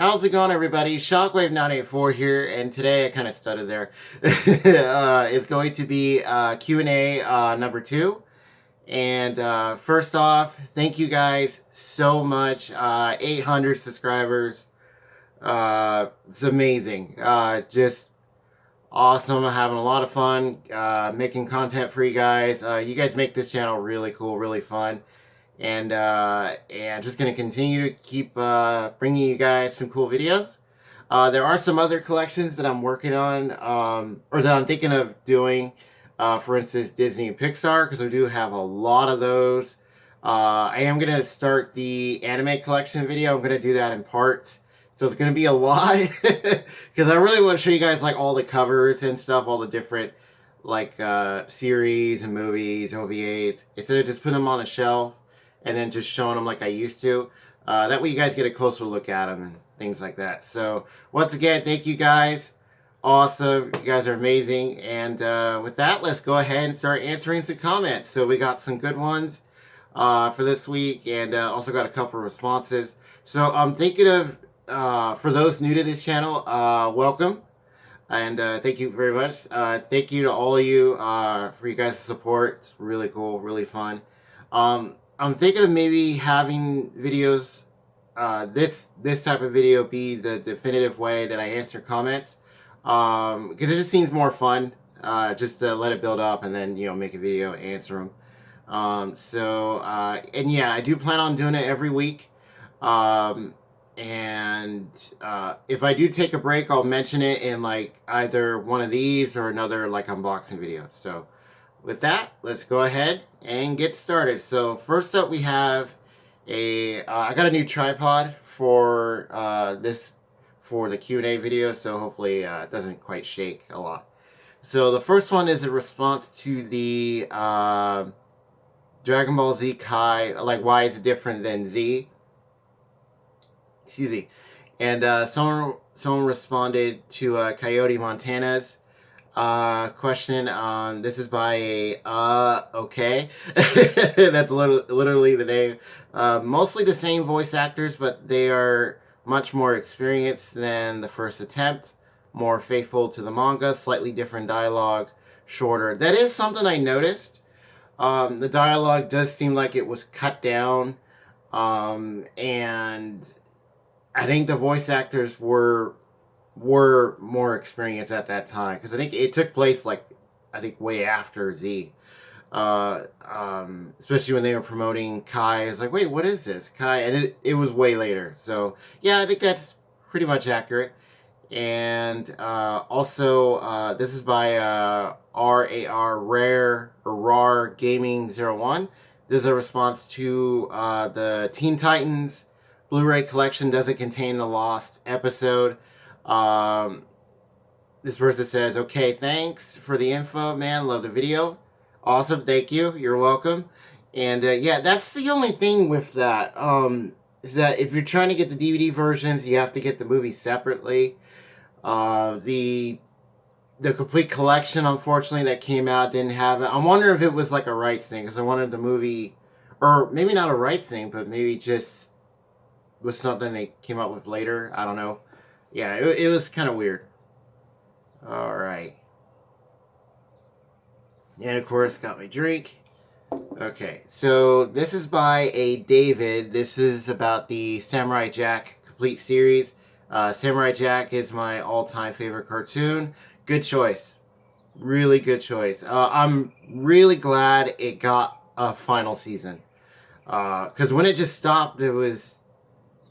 How's it going, everybody? Shockwave 984 here, and today I kind of stuttered there. Is going to be Q&A number 2. And first off, thank you guys so much. 800 subscribers. It's amazing. Just awesome. I'm having a lot of fun making content for you guys. You guys make this channel really cool, really fun. And just going to continue to keep bringing you guys some cool videos. There are some other collections that I'm working on, or that I'm thinking of doing. For instance, Disney and Pixar, because I do have a lot of those. I am going to start the anime collection video. I'm going to do that in parts. So it's going to be a lot, because I really want to show you guys like all the covers and stuff, all the different like series and movies, OVAs, instead of just putting them on a shelf and then just showing them like I used to. That way you guys get a closer look at them and things like that. So once again, thank you guys. Awesome. You guys are amazing. And with that, let's go ahead and start answering some comments. So we got some good ones for this week, and also got a couple of responses. So I'm thinking of, for those new to this channel, welcome. And thank you very much. Thank you to all of you for you guys' support. It's really cool, really fun. I'm thinking of maybe having videos, this type of video be the definitive way that I answer comments, because it just seems more fun, just to let it build up and then, you know, make a video, answer them. And yeah, I do plan on doing it every week. And if I do take a break, I'll mention it in like either one of these or another like unboxing video. So with that, let's go ahead and get started. So first up, we have I got a new tripod for for the Q&A video, so hopefully it doesn't quite shake a lot. So the first one is a response to the Dragon Ball Z Kai, like why is it different than Z? Excuse me. And someone responded to Coyote Montana's question. This is by a okay. That's literally the name. Mostly the same voice actors, but they are much more experienced than the first attempt. More faithful to the manga, slightly different dialogue, shorter. That is something I noticed. The dialogue does seem like it was cut down, and I think the voice actors were more experienced at that time, because I think it took place like way after Z, especially when they were promoting Kai. It's like, wait, what is this Kai? And it was way later. So yeah, I think that's pretty much accurate. And also this is by RAR Gaming 01. This is a response to the Teen Titans Blu-ray collection doesn't contain the lost episode. This person says, okay, thanks for the info, man. Love the video. Awesome. Thank you. You're welcome. And yeah, that's the only thing with that. Is that if you're trying to get the DVD versions, you have to get the movie separately. The complete collection, unfortunately, that came out didn't have it. I'm wondering if it was like a rights thing, because I wanted the movie, or maybe not a rights thing, but maybe just was something they came up with later. I don't know. Yeah, it was kind of weird. All right. And of course, got my drink. Okay, so this is by a David. This is about the Samurai Jack complete series. Samurai Jack is my all-time favorite cartoon. Good choice. Really good choice. I'm really glad it got a final season. Because when it just stopped, it was,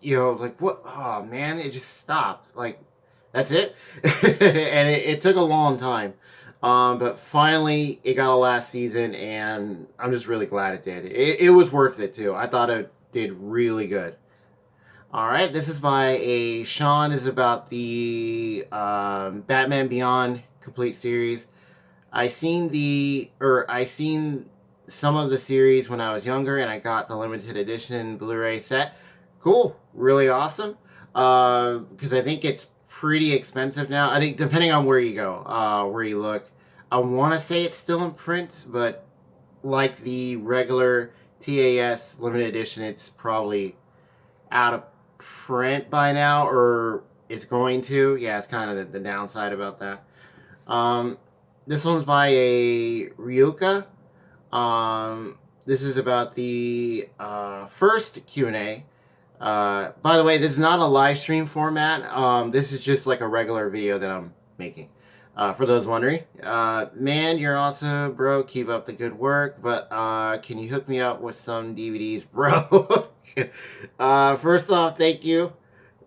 you know, like, what? Oh, man, it just stopped. Like, that's it? And it took a long time. But finally, it got a last season, and I'm just really glad it did. It was worth it, too. I thought it did really good. Alright, this is by a Sean. This is about the Batman Beyond complete series. I seen some of the series when I was younger, and I got the limited edition Blu-ray set. Cool. Really awesome. Because I think it's pretty expensive now. I think depending on where you go, where you look. I want to say it's still in print, but like the regular TAS limited edition, it's probably out of print by now, or is going to. Yeah, it's kind of the downside about that. This one's by a Ryuka. This is about the first Q&A. By the way, this is not a live stream format. This is just like a regular video that I'm making. For those wondering. Man, you're awesome, bro. Keep up the good work. But can you hook me up with some DVDs, bro? First off, thank you.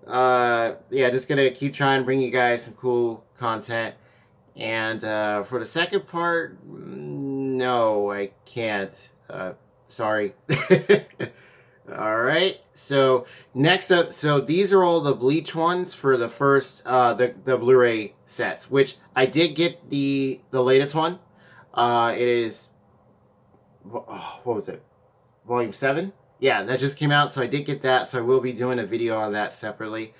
Yeah, just gonna keep trying to bring you guys some cool content. And for the second part, no, I can't. Sorry. All right. So next up, so these are all the Bleach ones for the first the Blu-ray sets, which I did get the latest one. It is what was it? Volume 7? Yeah, that just came out, so I did get that. So I will be doing a video on that separately.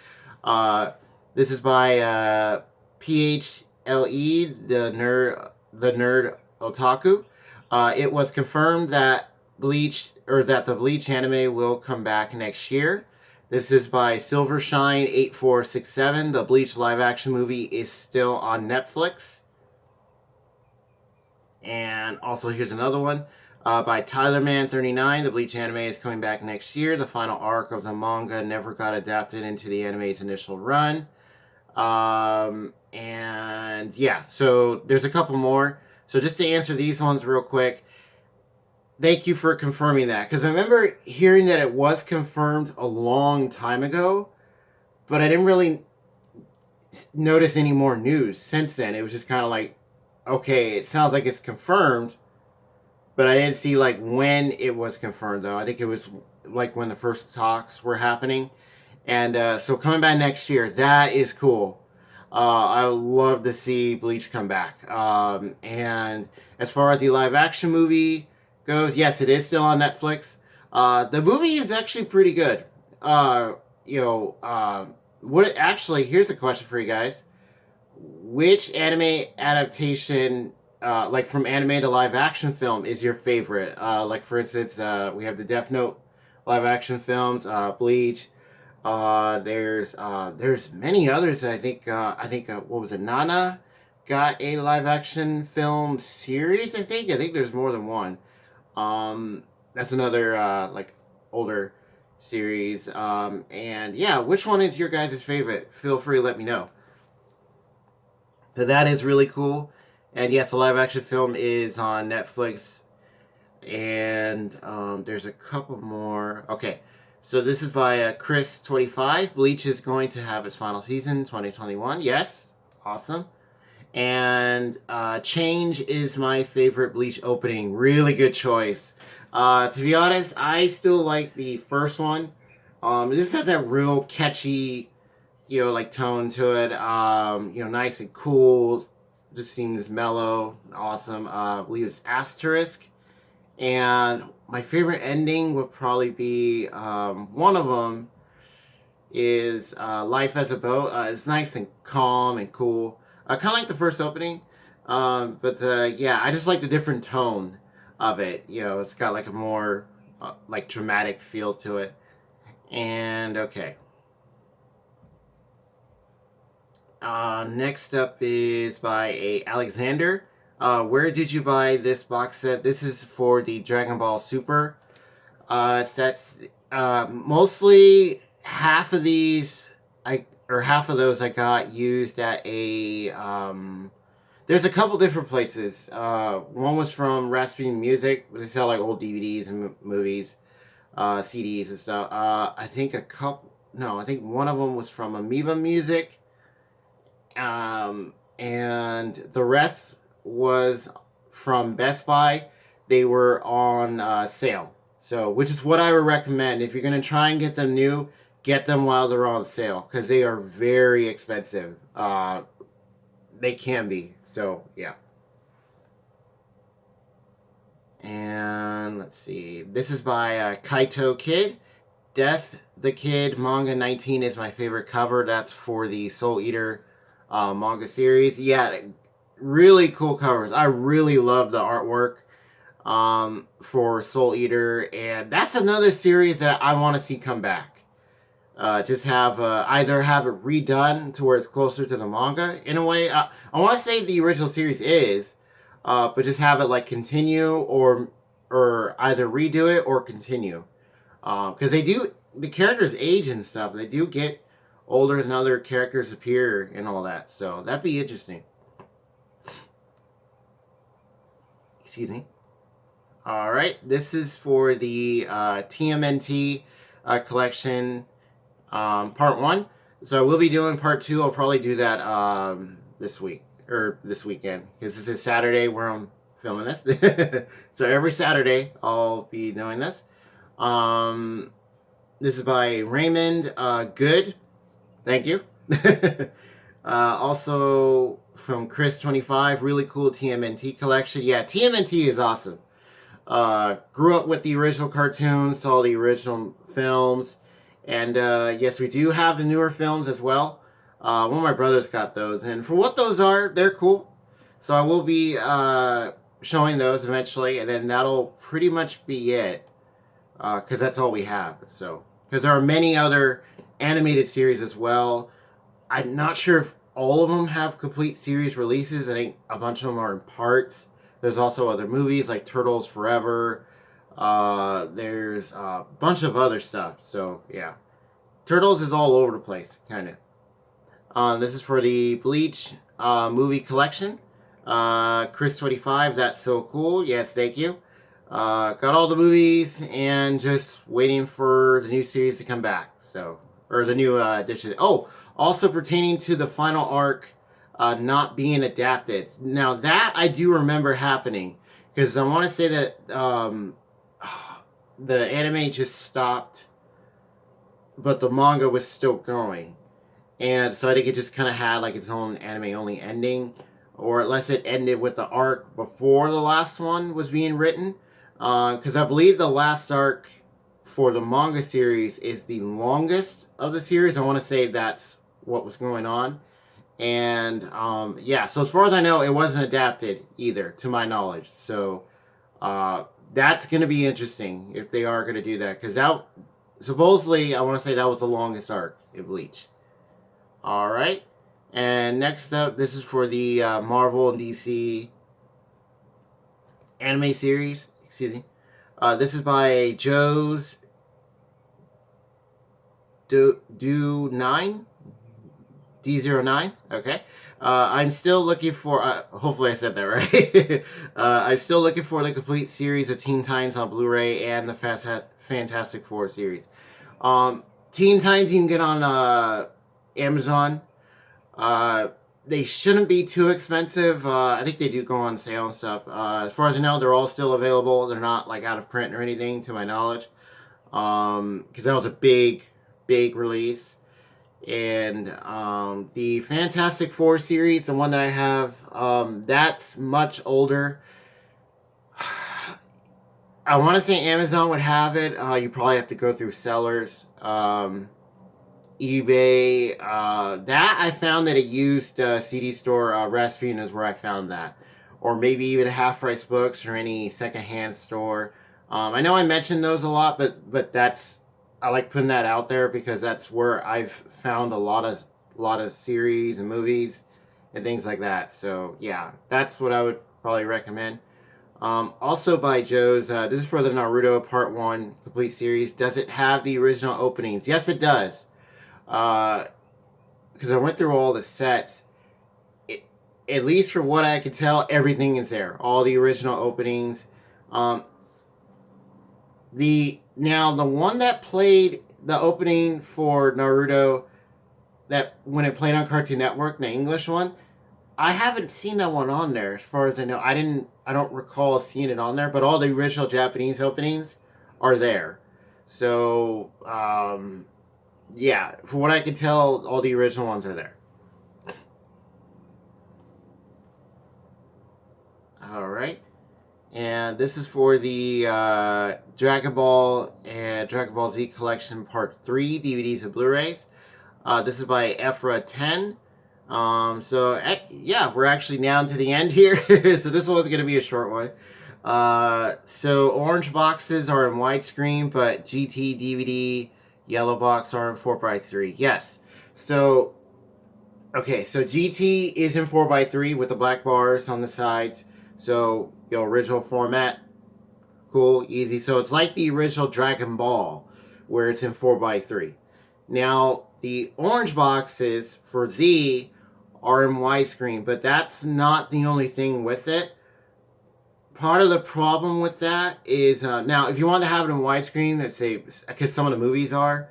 This is by PHLE, the nerd otaku. It was confirmed that the Bleach anime will come back next year. This is by Silvershine8467. The Bleach live action movie is still on Netflix. And also here's another one by TylerMan39. The Bleach anime is coming back next year. The final arc of the manga never got adapted into the anime's initial run. And yeah, so there's a couple more. So just to answer these ones real quick, thank you for confirming that, because I remember hearing that it was confirmed a long time ago, but I didn't really notice any more news since then. It was just kind of like, okay, it sounds like it's confirmed, but I didn't see like when it was confirmed though. I think it was like when the first talks were happening. And so coming back next year, that is cool. I love to see Bleach come back. And as far as the live action movie goes, yes, it is still on Netflix. The movie is actually pretty good. Here's a question for you guys. Which anime adaptation, like from anime to live action film, is your favorite? Like for instance, we have the Death Note live action films, Bleach. There's many others that I think what was it? Nana got a live action film series. I think there's more than one. That's another like older series. And yeah, which one is your guys' favorite? Feel free to let me know. But that is really cool. And yes, the live action film is on Netflix. And there's a couple more. Okay. So this is by Chris25. Bleach is going to have its final season 2021. Yes. Awesome. And Change is my favorite Bleach opening. Really good choice. To be honest, I still like the first one. This has a real catchy, like tone to it. Nice and cool. Just seems mellow. Awesome. I believe it's Asterisk. And my favorite ending would probably be one of them is Life as a Boat. It's nice and calm and cool. Kind of like the first opening. Yeah, I just like the different tone of it. It's got like a more like dramatic feel to it. And okay. Next up is by a Alexander. Where did you buy this box set? This is for the Dragon Ball Super sets. Mostly half of those I got used at a there's a couple different places. One was from Rasputin Music. They sell like old DVDs and movies, CDs and stuff. I think one of them was from Amoeba Music. And the rest was from Best Buy. They were on sale. So, which is what I would recommend. If you're going to try and get them new, get them while they're on sale, because they are very expensive. They can be. So, yeah. And let's see. This is by Kaito Kid. Death the Kid Manga 19 is my favorite cover. That's for the Soul Eater manga series. Yeah, really cool covers. I really love the artwork for Soul Eater, and that's another series that I want to see come back. Just have either have it redone to where it's closer to the manga in a way. I want to say the original series is, but just have it like continue or either redo it or continue. Because they do, the characters age and stuff. They do get older than other characters appear and all that. So that'd be interesting. Excuse me. All right, this is for the TMNT collection, part 1. So I will be doing part 2. I'll probably do that this week or this weekend because it's a Saturday where I'm filming this. So every Saturday I'll be doing this. This is by Raymond Good. Thank you. Also from Chris25, really cool TMNT collection. Yeah, TMNT is awesome. Grew up with the original cartoons, saw the original films, and yes, we do have the newer films as well. One of my brothers got those, and for what those are, they're cool. So I will be showing those eventually, and then that'll pretty much be it, because that's all we have. So, because there are many other animated series as well. I'm not sure if all of them have complete series releases. I think a bunch of them are in parts. There's also other movies like Turtles Forever. There's a bunch of other stuff. So, yeah. Turtles is all over the place, kind of. This is for the Bleach movie collection. Chris25, that's so cool. Yes, thank you. Got all the movies and just waiting for the new series to come back. So, or the new edition. Oh, also pertaining to the final arc not being adapted. Now that I do remember happening because I want to say that the anime just stopped, but the manga was still going, and so I think it just kind of had like its own anime only ending, or unless it ended with the arc before the last one was being written. Because I believe the last arc for the manga series is the longest of the series. I want to say that's what was going on. And yeah, so as far as I know, it wasn't adapted either, to my knowledge. So that's going to be interesting if they are going to do that. Because that, supposedly, I want to say that was the longest arc in Bleach. Alright. And next up, this is for the Marvel and DC anime series. Excuse me. This is by Joe's Do 9 D09. Okay. I'm still looking for. Hopefully, I said that right. I'm still looking for the complete series of Teen Titans on Blu-ray and the Fantastic Four series. Teen Titans you can get on Amazon. They shouldn't be too expensive. I think they do go on sale and stuff. As far as I know, they're all still available. They're not like out of print or anything, to my knowledge. Because that was a big release. And the Fantastic Four series, the one that I have, that's much older. I want to say Amazon would have it. You probably have to go through sellers. eBay. That I found that it used CD store. Rasputin is where I found that. Or maybe even Half Price Books or any secondhand store. I know I mentioned those a lot, but that's, I like putting that out there because that's where I've found a lot of series and movies and things like that. So yeah, that's what I would probably recommend. Also by Joe's, this is for the Naruto Part 1 complete series. Does it have the original openings? Yes, it does. Because I went through all the sets. At least for what I could tell, everything is there. All the original openings. Now, the one that played the opening for Naruto, that when it played on Cartoon Network, the English one, I haven't seen that one on there, as far as I know. I don't recall seeing it on there, but all the original Japanese openings are there. So, yeah, for what I can tell, all the original ones are there. Alright. And this is for the Dragon Ball and Dragon Ball Z Collection Part 3 DVDs and Blu-rays. This is by Efra10. Yeah, we're actually down to the end here. So this one's going to be a short one. So orange boxes are in widescreen, but GT DVD Yellow box are in 4x3. Yes. So, okay, so GT is in 4x3 with the black bars on the sides. So, original format. Cool, easy. So it's like the original Dragon Ball, where it's in 4x3. Now, the orange boxes for Z are in widescreen, but that's not the only thing with it. Part of the problem with that is, now, if you want to have it in widescreen, let's say, because some of the movies are,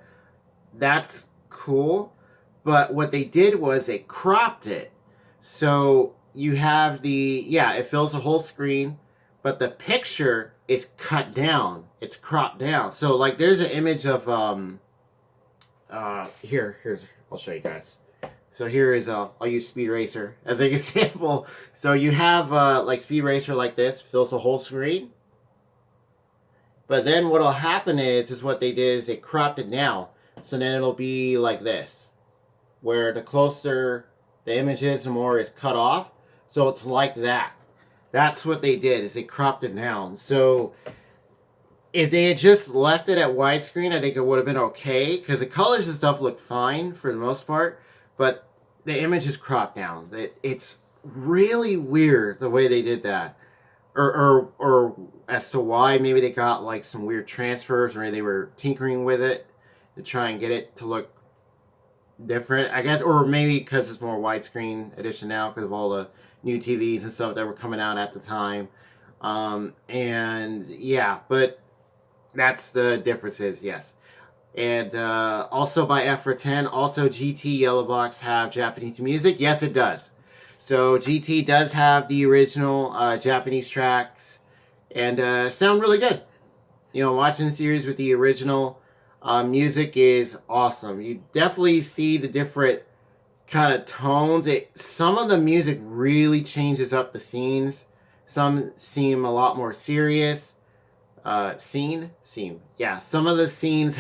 that's cool. But what they did was they cropped it. So you have it fills the whole screen, but the picture is cut down. It's cropped down. So, like, there's an image of, here's, I'll show you guys. So here is, I'll use Speed Racer as an example. So you have, like, Speed Racer like this, fills the whole screen. But then what'll happen is what they did is they cropped it down. So then it'll be like this, where the closer the image is, the more it's cut off. So it's like that. That's what they did, is they cropped it down. So if they had just left it at widescreen, I think it would have been okay, because the colors and stuff look fine for the most part, but the image is cropped down. It's really weird the way they did that. Or as to why. Maybe they got like some weird transfers, or they were tinkering with it to try and get it to look different, I guess. Or maybe because it's more widescreen edition now because of all the new TVs and stuff that were coming out at the time. And yeah, but that's the differences, yes. And also by F for 10, also GT Yellow Box have Japanese music? Yes, it does. So GT does have the original Japanese tracks and sound really good. Watching the series with the original music is awesome. You definitely see the different kind of tones. Some of the music really changes up the scenes. Some seem a lot more serious. Yeah, some of the scenes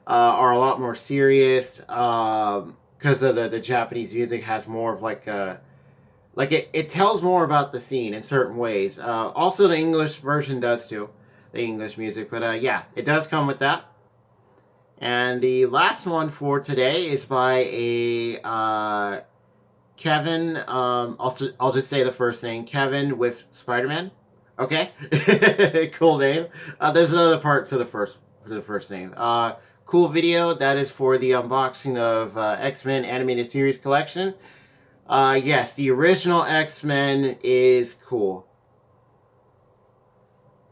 are a lot more serious because of the Japanese music has more of like it tells more about the scene in certain ways. Also, the English version does too, the English music. But yeah, it does come with that. And the last one for today is by a Kevin. I'll just say the first name, Kevin with Spider-Man. Okay, cool name. There's another part to the first name. Cool video. That is for the unboxing of X-Men Animated Series Collection. Yes, the original X-Men is cool.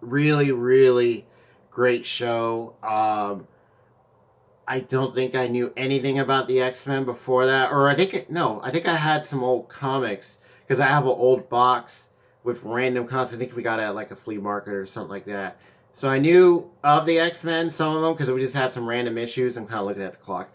Really, really great show. I don't think I knew anything about the X-Men before that, or I think I had some old comics because I have an old box with random comics. I think we got it at like a flea market or something like that. So I knew of the X-Men, some of them, because we just had some random issues. I'm kind of looking at the clock.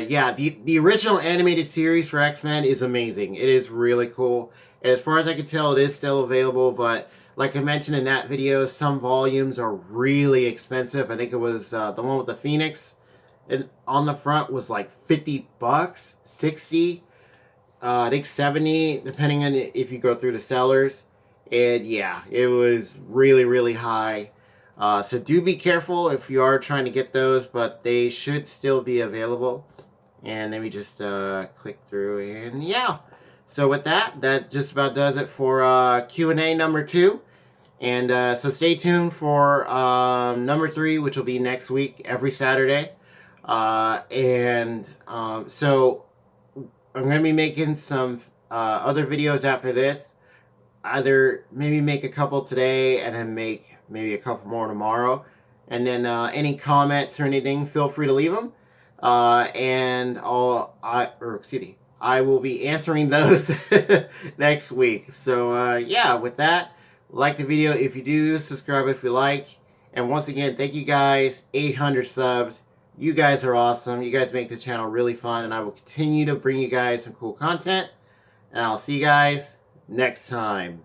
Yeah, the original animated series for X-Men is amazing. It is really cool. And as far as I can tell, it is still available, but like I mentioned in that video, some volumes are really expensive. I think it was the one with the Phoenix on the front was like $50, $60. I think 70, depending on if you go through the sellers. And yeah, it was really, really high. So do be careful if you are trying to get those, but they should still be available. And let me just click through, and yeah. So with that just about does it for Q&A number 2. And so stay tuned for number 3, which will be next week, every Saturday. So I'm going to be making some other videos after this. Either maybe make a couple today and then make maybe a couple more tomorrow. And then any comments or anything, feel free to leave them. And I will be answering those next week. So yeah, with that, like the video if you do, subscribe if you like. And once again, thank you guys, 800 subs. You guys are awesome. You guys make this channel really fun, and I will continue to bring you guys some cool content. And I'll see you guys next time.